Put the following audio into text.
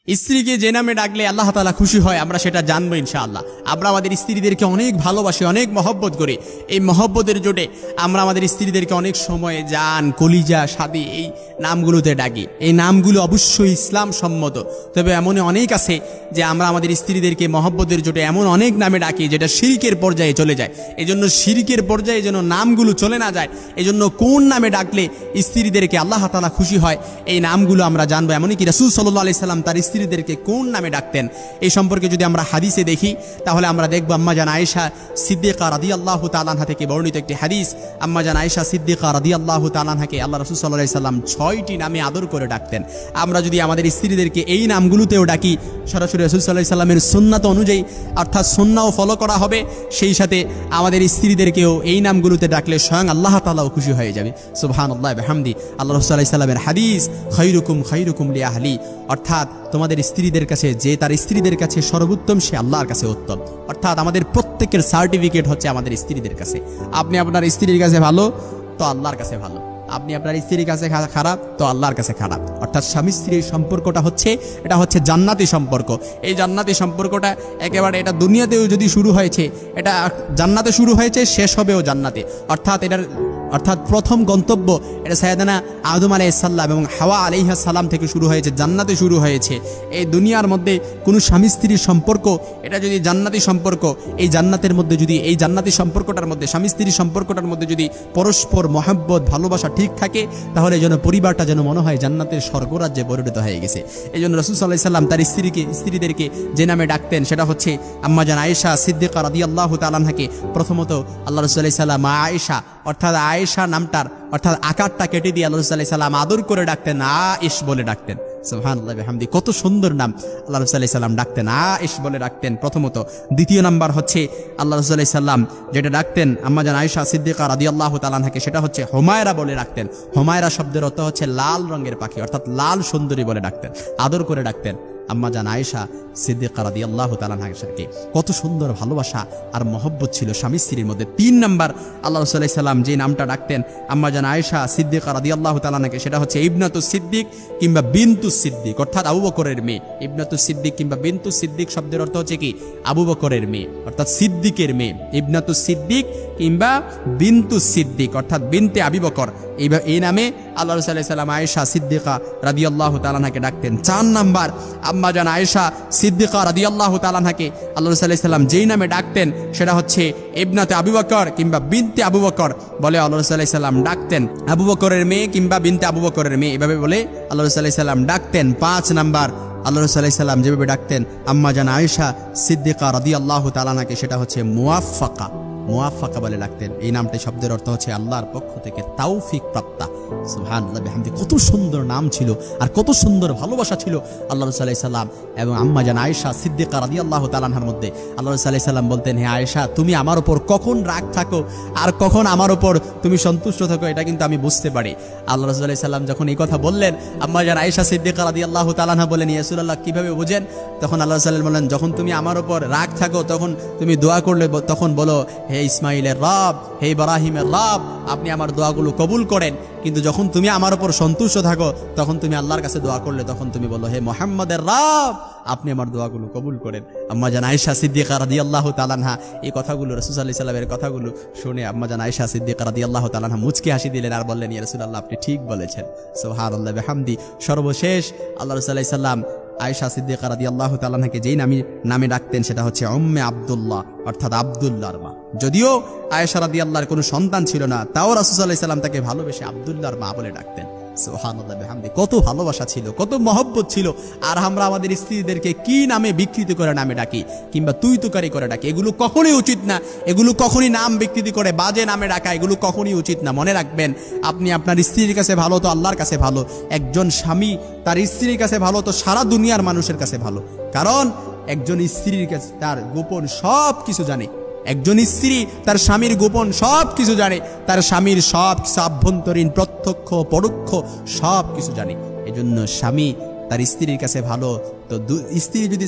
স্ত্রীকে যে নামে ডাকলে আল্লাহ তাআলা খুশি হয় আমরা সেটা জানবো ইনশাআল্লাহ। আমরা আমাদের স্ত্রীদেরকে অনেক ভালোবাসি, অনেক মহব্বত করি। এই মহব্বতের জোটে আমরা আমাদের স্ত্রীদেরকে অনেক সময় জান, কলিজা, সাদি এই নামগুলোতে ডাকি। এই নামগুলো অবশ্যই ইসলাম সম্মত। তবে এমন অনেক আছে যে আমরা আমাদের স্ত্রীদেরকে মহব্বতের জোটে এমন অনেক নামে ডাকি যেটা শিরকের পর্যায়ে চলে যায়। এজন্য শিরকের পর্যায়ে যেন নামগুলো চলে না যায়, এজন্য কোন নামে ডাকলে স্ত্রীদেরকে আল্লাহ তাআলা খুশি হয় এই নামগুলো আমরা জানবো। এমনকি রাসূল সাল্লাল্লাহু আলাইহি সাল্লাম তার স্ত্রীদেরকে কোন নামে ডাকতেন এই সম্পর্কে যদি আমরা হাদিসে দেখি তাহলে আমরা দেখব আম্মা জান আয়েশা সিদ্দিকা রাদিয়াল্লাহু তাআলা আনহা থেকে বর্ণিত একটি হাদিস। আম্মা জান আয়েশা সিদ্দিকা রাদিয়াল্লাহু তাআলা আনহাকে আল্লাহ রাসূল সাল্লাল্লাহু আলাইহি সাল্লাম 6টি নামে আদর করে ডাকতেন। আমরা যদি আমাদের স্ত্রীদেরকে এই নামগুলোতেও ডাকি সরাসরি রাসূল সাল্লাল্লাহু আলাইহি সাল্লামের সুন্নাত অনুযায়ী, অর্থাৎ সুন্নাহও ফলো করা হবে, সেই সাথে আমাদের স্ত্রীদেরকেও এই নামগুলোতে ডাকলে স্বয়ং আল্লাহ তাআলাও খুশি হয়ে যাবে। সুবহানাল্লাহ বিহামদি। আল্লাহ রাসূল সাল্লাল্লাহু আলাইহি সাল্লামের হাদিস, খায়রুকুম লিআহলি, অর্থাৎ তোমাদের স্ত্রীদের কাছে যে তার স্ত্রীদের কাছে সর্বোত্তম সে আল্লাহর কাছে উত্তম। অর্থাৎ আমাদের প্রত্যেকের সার্টিফিকেট হচ্ছে আমাদের স্ত্রীদের কাছে। আপনি আপনার স্ত্রীর কাছে ভালো তো আল্লাহর কাছে ভালো, আপনি আপনার স্ত্রীর কাছে খারাপ তো আল্লাহর কাছে খারাপ। অর্থাৎ স্বামী স্ত্রীর সম্পর্কটা হচ্ছে এটা হচ্ছে জান্নাতি সম্পর্ক। এই জান্নাতি সম্পর্কটা একেবারে এটা দুনিয়াতেও যদি শুরু হয়েছে, এটা জান্নাতে শুরু হয়েছে, শেষ হবেও জান্নাতে। অর্থাৎ প্রথম গন্তব্য এটা সাইয়েদানা আদম আলাইহিস সালাম এবং হাওয়া আলাইহিস সালাম থেকে শুরু হয়েছে, জান্নাতে শুরু হয়েছে। এই দুনিয়ার মধ্যে কোনো স্বামী স্ত্রীর সম্পর্ক এটা যদি জান্নাতি সম্পর্ক, এই জান্নাতের মধ্যে যদি এই জান্নাতি সম্পর্কটার মধ্যে স্বামী স্ত্রীর সম্পর্কটার মধ্যে যদি পরস্পর মহব্বত ভালোবাসা ঠিক থাকে তাহলে যেন পরিবারটা যেন মনে হয় জান্নাতের স্বর্গরাজ্যে পরিণত হয়ে গেছে। এই জন্য রাসূল সাল্লাল্লাহু আলাইহি সাল্লাম তার স্ত্রীদেরকে যে নামে ডাকতেন সেটা হচ্ছে আম্মা জান আয়েশা সিদ্দিকা রাদিয়াল্লাহু তাআলা আনহাকে প্রথমত আল্লাহ রাসূল সাল্লাল্লাহু আলাইহি সাল্লাম আয়েশা, অর্থাৎ আয়েশা নামটার অর্থাৎ আকারটা কেটে দিয়ে আল্লাহ রাসূল সাল্লাল্লাহু আলাইহি সাল্লাম আদর করে ডাকতেন, আয়েশ বলে ডাকতেন। সুবহানাল্লাহ বিহামদি। কত সুন্দর নাম আল্লাহ রাসূল সাল্লাল্লাহু আলাইহি সাল্লাম ডাকতেন, আয়েশ বলে ডাকতেন প্রথমত। দ্বিতীয় নাম্বার হচ্ছে আল্লাহ রাসূল সাল্লাল্লাহু আলাইহি সাল্লাম যেটা ডাকতেন আম্মা জান আয়েশা সিদ্দিকা রাদিয়াল্লাহু তাআলা আনহাকে সেটা হচ্ছে হুমায়রা বলে ডাকতেন। হুমায়রা শব্দের অর্থ হচ্ছে লাল রঙের পাখি, অর্থাৎ লাল সুন্দরী বলে ডাকতেন, আদর করে ডাকতেন আম্মা জান আয়েশা সিদ্দিকা রাদিয়াল্লাহু তাআলা আনহাকে। কত সুন্দর ভালোবাসা আর মহব্বত ছিল স্বামী স্ত্রীর মধ্যে। 3 নাম্বার আল্লাহ রাসূল সাল্লাল্লাহু আলাইহি সাল্লাম যে নামটা ডাকতেন আম্মা জান আয়েশা সিদ্দিকা রাদিয়াল্লাহু তাআলা আনহাকে সেটা হচ্ছে ইবনাতুস সিদ্দিক কিংবা বিনতুস সিদ্দিক, অর্থাৎ আবু বকরের মেয়ে। ইবনাতুস সিদ্দিক কিংবা বিনতুস সিদ্দিক শব্দের অর্থ হচ্ছে কি আবু বকরের মেয়ে, অর্থাৎ সিদ্দিকের মেয়ে। ইবনাতুস সিদ্দিক কিংবা বিনতুস সিদ্দিক অর্থাৎ বিনতে আবি বকর, এই নামে আল্লাহ রাসূল সাল্লাল্লাহু আলাইহি সাল্লাম আয়েশা সিদ্দিকা রাদিয়াল্লাহু তাআলা আনহাকে ডাকতেন। 4 নাম্বার আম্মা জান আয়েশা সিদ্দিকা রাদিয়াল্লাহু তাআলা আনহাকে আল্লাহ রাসূল সাল্লাল্লাহু আলাইহি সাল্লাম যেই নামে ডাকতেন সেটা হচ্ছে ইবনাতে আবু বকর কিংবা বিনতে আবু বকর বলে আল্লাহ রাসূল সাল্লাল্লাহু আলাইহি সাল্লাম ডাকতেন। আবু বকরের মেয়ে কিংবা বিনতে আবু বকরের মেয়ে এভাবে বলে আল্লাহ রাসূল সাল্লাল্লাহু আলাইহি সাল্লাম ডাকতেন। 5 নাম্বার আল্লাহ রাসূল সাল্লাল্লাহু আলাইহি সাল্লাম যেভাবে ডাকতেন আম্মা জান আয়েশা সিদ্দিকা রাদিয়াল্লাহু তাআলা আনহাকে সেটা হচ্ছে মুওয়াফাকা বলে ডাকতেন। এই নামটি শব্দের অর্থ হচ্ছে আল্লাহর পক্ষ থেকে তৌফিক প্রাপ্তা। সুবহানাল্লাহ বিহামদি। কত সুন্দর নাম ছিল আর কত সুন্দর ভালোবাসা ছিল আল্লাহ রাসূল সাল্লাল্লাহু আলাইহি সাল্লাম এবং আম্মা জান আয়েশা সিদ্দিকা রাদিয়াল্লাহু তাআলা আনহার মধ্যে। আল্লাহ রাসূল সাল্লাল্লাহু আলাইহি সাল্লাম বলতেন, হে আয়েশা তুমি আমার উপর কখন রাগ থাকো আর কখন আমার উপর তুমি সন্তুষ্ট থাকো এটা কিন্তু আমি বুঝতে পারি। আল্লাহ রাসূল সাল্লাল্লাহু আলাইহি সাল্লাম যখন এই কথা বললেন আম্মা জান আয়েশা সিদ্দিকা রাদিয়াল্লাহু তাআলা আনহা বলেন, ইয়া রাসূলুল্লাহ কিভাবে বুঝেন? তখন আল্লাহ রাসূল সাল্লাল্লাহু আলাইহি সাল্লাম বললেন, যখন তুমি আমার উপর রাগ থাকো তখন তুমি দোয়া করলে তখন বলো, হে ইসমাইলের রব, হে ইব্রাহিমের রব, আপনি আমার দোয়াগুলো কবুল করেন। কিন্তু যখন তুমি আমার উপর সন্তুষ্ট থাকো তখন তুমি আল্লাহর কাছে দোয়া করলে তখন তুমি বলো, হে মুহাম্মদের রব, আপনি আমার দোয়াগুলো কবুল করেন। আম্মা জান আয়েশা সিদ্দিকা রাদিয়াল্লাহু তাআলা আনহা এই কথাগুলো রাসূল সাল্লাল্লাহু আলাইহি সাল্লামের কথাগুলো শুনে আম্মা জান আয়েশা সিদ্দিকা রাদিয়াল্লাহু তাআলা আনহা মুচকি হাসি দিলেন আর বললেন, ইয়া রাসূলুল্লাহ আপনি ঠিক বলেছেন। সুবহানাল্লাহ বিহামদি। সর্বশেষ আল্লাহ রাসূল সাল্লাল্লাহু আলাইহি সাল্লাম আয়েশা সিদ্দিকা রাদিয়াল্লাহু তাআলা আনহাকে যেই নামে ডাকতেন সেটা হচ্ছে উম্মে আব্দুল্লাহ, অর্থাৎ আব্দুল্লাহর মা। যদিও আয়েশা রাদিয়াল্লাহর কোনো সন্তান ছিল না তাও রাসূল সাল্লাল্লাহু আলাইহি সাল্লাম তাকে ভালোবেসে আব্দুল্লাহর মা বলে ডাকতেন। সুবহানাল্লাহ বিহামদি। কত ভালোবাসা ছিল, কত মহব্বত ছিল। আর আমরা আমাদের স্ত্রীদেরকে কি নামে বিকৃতি করে নামে ডাকি কিংবা তুই তুকারি করে ডাকি, এগুলো কখনোই উচিত না। এগুলো কখনই নাম বিকৃতি করে বাজে নামে ডাকা এগুলো কখনোই উচিত না। মনে রাখবেন, আপনি আপনার স্ত্রীর কাছে ভালো তো আল্লাহর কাছে ভালো। একজন স্বামী তার স্ত্রীর কাছে ভালো তো সারা দুনিয়ার মানুষের কাছে ভালো। কারণ একজন স্ত্রীর কাছে তার গোপন সব কিছু জানে। একজন স্ত্রী তার স্বামীর গোপন সব কিছু জানে, তার স্বামীর সব কিছু আভ্যন্তরীণ প্রত্যক্ষ পরোক্ষ সব কিছু জানে। এজন্য স্বামী তার স্ত্রীর কাছে ভালো তো স্ত্রী যদি